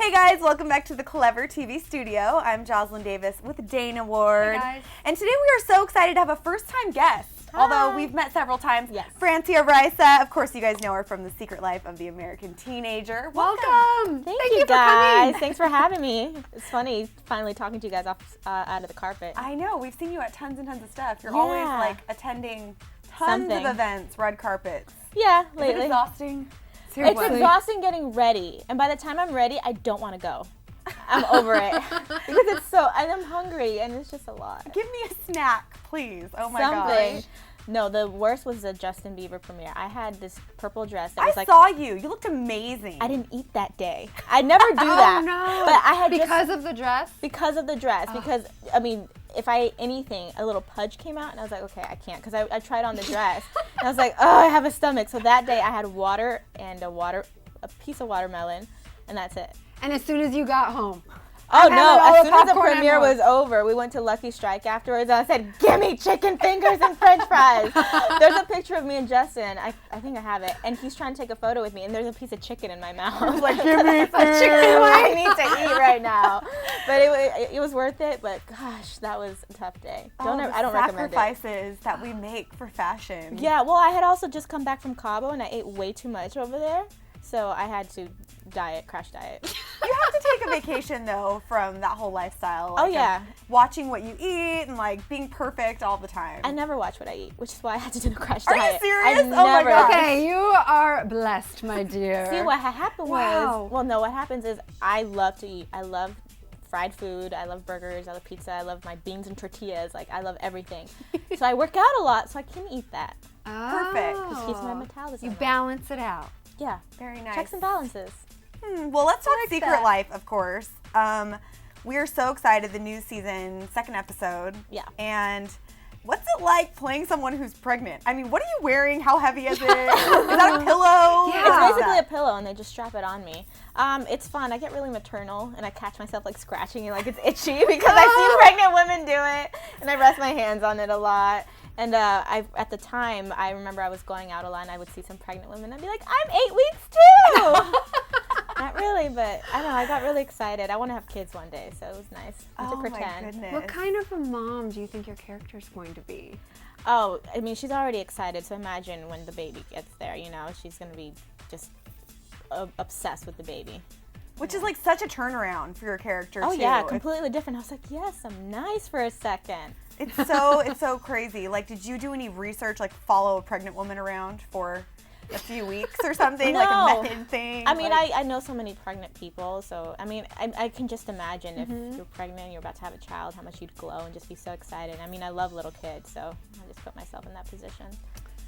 Hey guys, welcome back to the ClevverTV studio. I'm Jocelyn Davis with Dana Ward. Hey guys. And today we are so excited to have a first-time guest. Hi. Although we've met several times. Yes. Francia Raisa, of course you guys know her from The Secret Life of the American Teenager. Welcome. Thank you guys. Thanks for having me. It's funny finally talking to you guys off out of the carpet. I know, we've seen you at tons and tons of stuff. You're always like attending tons of events, red carpets. Yeah, Is lately. it exhausting? It's exhausting getting ready, and by the time I'm ready, I don't want to go. I'm over it because it's so, and I'm hungry, and it's just a lot. Give me a snack, please. Oh my Something. gosh. No, the worst was the Justin Bieber premiere. I had this purple dress that was I saw you. You looked amazing. I didn't eat that day. I never do that. Oh no! But I had because of the dress. Because of the dress. Because I mean, if I ate anything, a little pudge came out, and I was like, okay, I can't, because I tried on the dress, and I was like, oh, I have a stomach. So that day I had water and a piece of watermelon, and that's it. And as soon as you got home. Oh no, as soon as the popcorn I premiere want. was over, we went to Lucky Strike afterwards, and I said, give me chicken fingers and french fries. There's a picture of me and Justin, I think I have it, and he's trying to take a photo with me, and there's a piece of chicken in my mouth. I was like, give me chicken I need to eat right now. But it was worth it, but gosh, that was a tough day. I don't recommend it. Sacrifices that we make for fashion. Yeah, well, I had also just come back from Cabo, and I ate way too much over there, so I had to crash diet. You have to take a vacation though from that whole lifestyle. Oh yeah. Watching what you eat and like being perfect all the time. I never watch what I eat, which is why I had to do the crash Are diet. you serious? I Oh my never. gosh. Okay, you are blessed, my dear. See, what happened Wow. was, well, no, what happens is I love to eat. I love fried food. I love burgers. I love pizza. I love my beans and tortillas. Like, I love everything. So I work out a lot, so I can eat that. Perfect. It keeps my metabolism You up. balance it out. Yeah. Very nice. Checks and balances. Well, let's talk like Secret that. Life, of course. We're so excited. The new season, second episode. Yeah. And what's it like playing someone who's pregnant? I mean, what are you wearing? How heavy is it? Is that a pillow? Yeah. It's basically a pillow, and they just strap it on me. It's fun. I get really maternal, and I catch myself like scratching it like it's itchy because I've seen pregnant women do it, and I rest my hands on it a lot. And at the time, I remember I was going out a lot, and I would see some pregnant women, and I'd be like, I'm 8 weeks too! Not really, but I don't know, I got really excited. I want to have kids one day, so it was nice to pretend. My goodness. What kind of a mom do you think your character is going to be? Oh, I mean, she's already excited, so imagine when the baby gets there, she's going to be just obsessed with the baby. Which is like such a turnaround for your character too. Oh yeah, completely different. I was like, yes, I'm nice for a second. It's so crazy. Like, did you do any research, like follow a pregnant woman around for a few weeks or something, No. like a method thing? I mean, like, I know so many pregnant people, so I mean, I can just imagine if you're pregnant, you're about to have a child, how much you'd glow and just be so excited. I mean, I love little kids, so I just put myself in that position.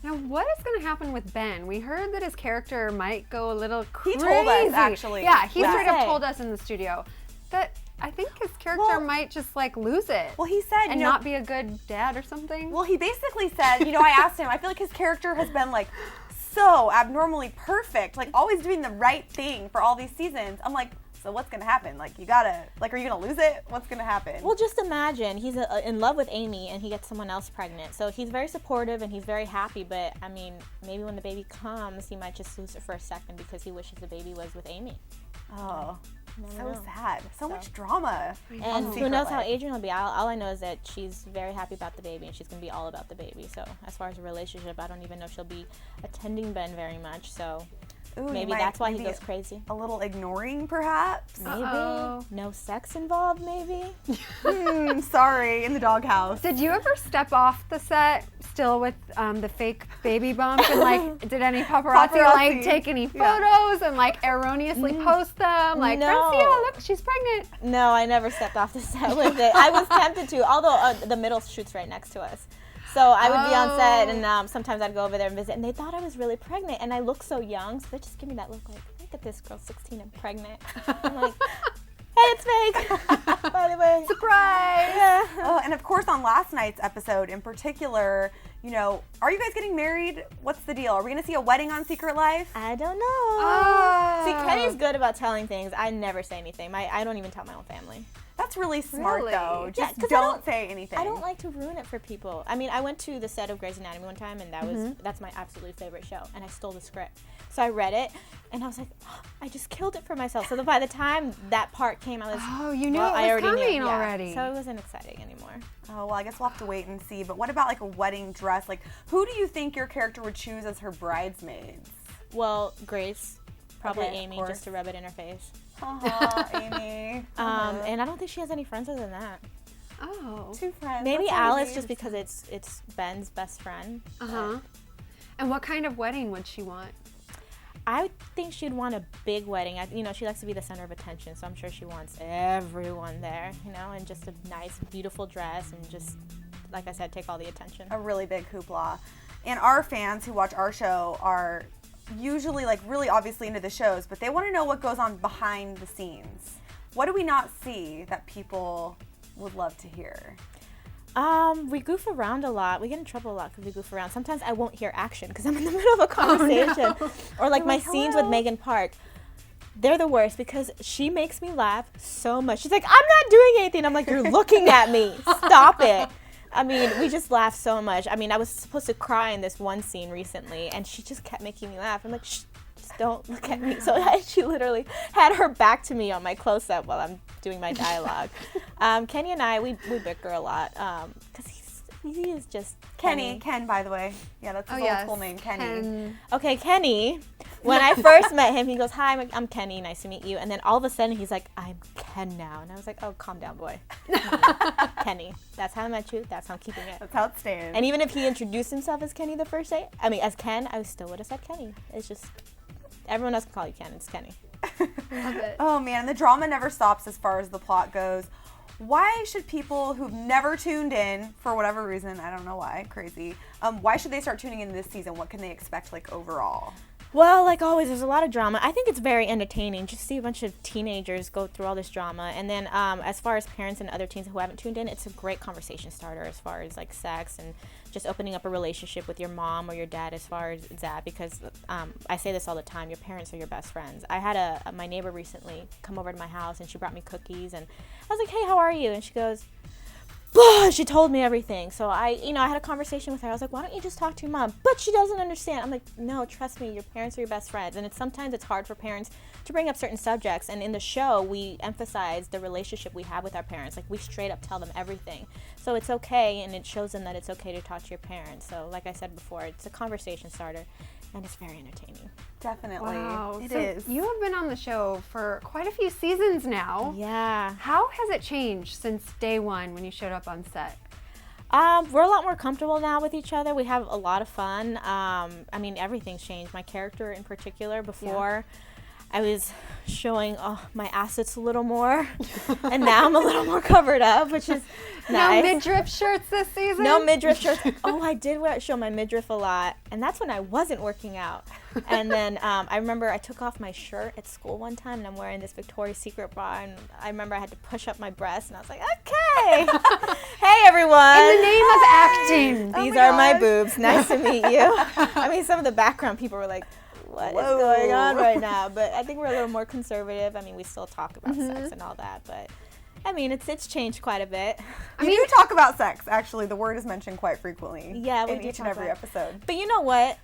Now, what is going to happen with Ben? We heard that his character might go a little crazy. He told us, actually. Yeah, he Yeah. straight up told us in the studio that I think his character might just like lose it. Well, he said, and not be a good dad or something. Well, he basically said, I asked him, I feel like his character has been like so abnormally perfect, like always doing the right thing for all these seasons. I'm like, so what's gonna happen? Like, you gotta, like, are you gonna lose it? What's gonna happen? Well, just imagine he's in love with Amy and he gets someone else pregnant. So he's very supportive and he's very happy, but I mean, maybe when the baby comes, he might just lose it for a second because he wishes the baby was with Amy. Oh, so know. sad. So much drama. And who Secret knows how Life. Adrian will be. All I know is that she's very happy about the baby and she's going to be all about the baby. So as far as a relationship, I don't even know if she'll be attending Ben very much. So Ooh, maybe you that's why might he be goes crazy. A little ignoring, perhaps? Maybe. Uh-oh. No sex involved, maybe. Sorry, in the doghouse. Did you ever step off the set still with the fake baby bump and like did any paparazzi like take any photos and like erroneously post them like No. Francia, look, she's pregnant. No, I never stepped off the set with it. I was tempted to, although the middle shoot's right next to us. So I would be on set, and sometimes I'd go over there and visit, and they thought I was really pregnant, and I look so young, so they just give me that look like, look at this girl, 16 and pregnant. I'm like, hey, it's fake, by the way. Surprise! Yeah. Oh, and of course, on last night's episode in particular, are you guys getting married? What's the deal? Are we going to see a wedding on Secret Life? I don't know. Oh. See, Kenny's good about telling things. I never say anything. I don't even tell my own family. That's really smart, Really? though. Yeah, Just 'cause don't say anything. I don't like to ruin it for people. I mean, I went to the set of Grey's Anatomy one time, and that's my absolute favorite show, and I stole the script. So I read it, and I was like, oh, I just killed it for myself. So by the time that part came, I was, Oh, you knew well, it I was already coming knew. Yeah. already. So it wasn't exciting anymore. Oh, well, I guess we'll have to wait and see. But what about like a wedding dress? Like, who do you think your character would choose as her bridesmaids? Well, Grace, probably Okay, of Amy, course. just to rub it in her face. Amy. And I don't think she has any friends other than that. Oh. 2 friends. Maybe That's all Alice, you just need. because it's Ben's best friend. Uh-huh. And what kind of wedding would she want? I think she'd want a big wedding. She likes to be the center of attention, so I'm sure she wants everyone there, and just a nice, beautiful dress, and just, like I said, take all the attention. A really big hoopla. And our fans who watch our show are usually like really obviously into the shows, but they want to know what goes on behind the scenes. What do we not see that people would love to hear? We goof around a lot. We get in trouble a lot because we goof around. Sometimes I won't hear action because I'm in the middle of a conversation. Or like my scenes with Megan Park. They're the worst because she makes me laugh so much. She's like, I'm not doing anything. I'm like, you're looking at me. Stop it. I mean, we just laugh so much. I mean, I was supposed to cry in this one scene recently, and she just kept making me laugh. I'm like, shh, just don't look at me. So she literally had her back to me on my close-up while I'm doing my dialogue. Kenny and I, we bicker a lot because he is just Ken, by the way. Yeah, that's his old school name, Kenny. Ken. Okay, Kenny. When I first met him, he goes, "Hi, I'm Kenny. Nice to meet you." And then all of a sudden, he's like, "I'm Ken now." And I was like, "Oh, calm down, boy." Kenny. That's how I met you. That's how I'm keeping it. That's how it stands. And even if he introduced himself as Kenny the first day, as Ken, I still would have said Kenny. It's just, everyone else can call you Ken. It's Kenny. Love it. Oh man, the drama never stops as far as the plot goes. Why should people who've never tuned in, for whatever reason, I don't know why, crazy, why should they start tuning in this season? What can they expect, like, overall? Well, like always, there's a lot of drama. I think it's very entertaining just to see a bunch of teenagers go through all this drama. And then as far as parents and other teens who haven't tuned in, it's a great conversation starter as far as like sex and just opening up a relationship with your mom or your dad as far as that. Because I say this all the time, your parents are your best friends. I had my neighbor recently come over to my house and she brought me cookies. And I was like, "Hey, how are you?" And she goes, "Blah," she told me everything. So I had a conversation with her. I was like, "Why don't you just talk to your mom?" But she doesn't understand. I'm like, "No, trust me, your parents are your best friends." And sometimes it's hard for parents to bring up certain subjects. And in the show, we emphasize the relationship we have with our parents. Like, we straight up tell them everything. So it's okay, and it shows them that it's okay to talk to your parents. So like I said before, it's a conversation starter, and it's very entertaining. Definitely. Wow. It So is. you have been on the show for quite a few seasons now. Yeah. How has it changed since day one when you showed up on set? We're a lot more comfortable now with each other. We have a lot of fun. I mean, everything's changed. My character in particular, before I was showing my assets a little more, and now I'm a little more covered up, which is nice. No midriff shirts this season? No midriff shirts. Oh, I did show my midriff a lot, and that's when I wasn't working out. And then I remember I took off my shirt at school one time, and I'm wearing this Victoria's Secret bra, and I remember I had to push up my breast, and I was like, "Okay, hey everyone." In the name of acting. These are my boobs. Nice to meet you. I mean, some of the background people were like, "What is going on right now?" But I think we're a little more conservative. I mean, we still talk about sex and all that, but I mean, it's changed quite a bit. We do talk about sex, actually. The word is mentioned quite frequently. Yeah, we in do each and talk every about episode. But you know what?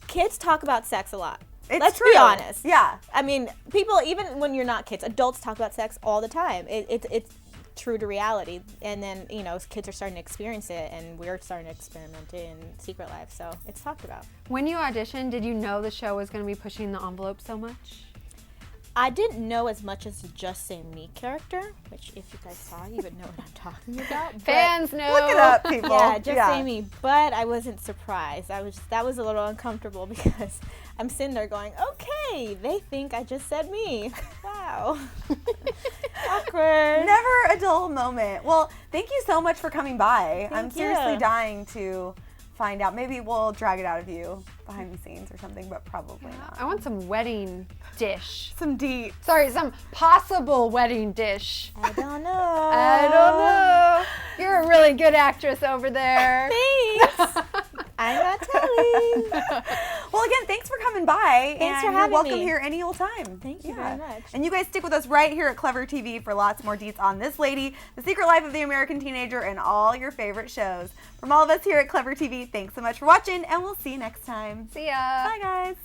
Kids talk about sex a lot. Let's be honest. Yeah. I mean, people, even when you're not kids, adults talk about sex all the time. It's true to reality. And then, kids are starting to experience it, and we're starting to experiment it in Secret Life. So it's talked about. When you auditioned, did you know the show was going to be pushing the envelope so much? I didn't know as much as the Just Say Me character, which if you guys saw, you would know what I'm talking about. Fans know. Look it up, people. Yeah, Just Say Me. But I wasn't surprised. That was a little uncomfortable because I'm sitting there going, "Okay, they think I just said me." Wow. Awkward. Never a dull moment. Well, thank you so much for coming by. I'm Thank seriously you. dying to find out. Maybe we'll drag it out of you behind the scenes or something, but probably not. I want some wedding dish. Some deep. Sorry, some possible wedding dish. I don't know. I don't know. You're a really good actress over there. Thanks. I'm not telling. Well, again, thanks for coming by. Thanks and for having you're welcome me. here any old time. Thank you very much. And you guys stick with us right here at Clever TV for lots more deets on this lady, the secret life of the American teenager, and all your favorite shows. From all of us here at Clever TV, thanks so much for watching, and we'll see you next time. See ya. Bye, guys.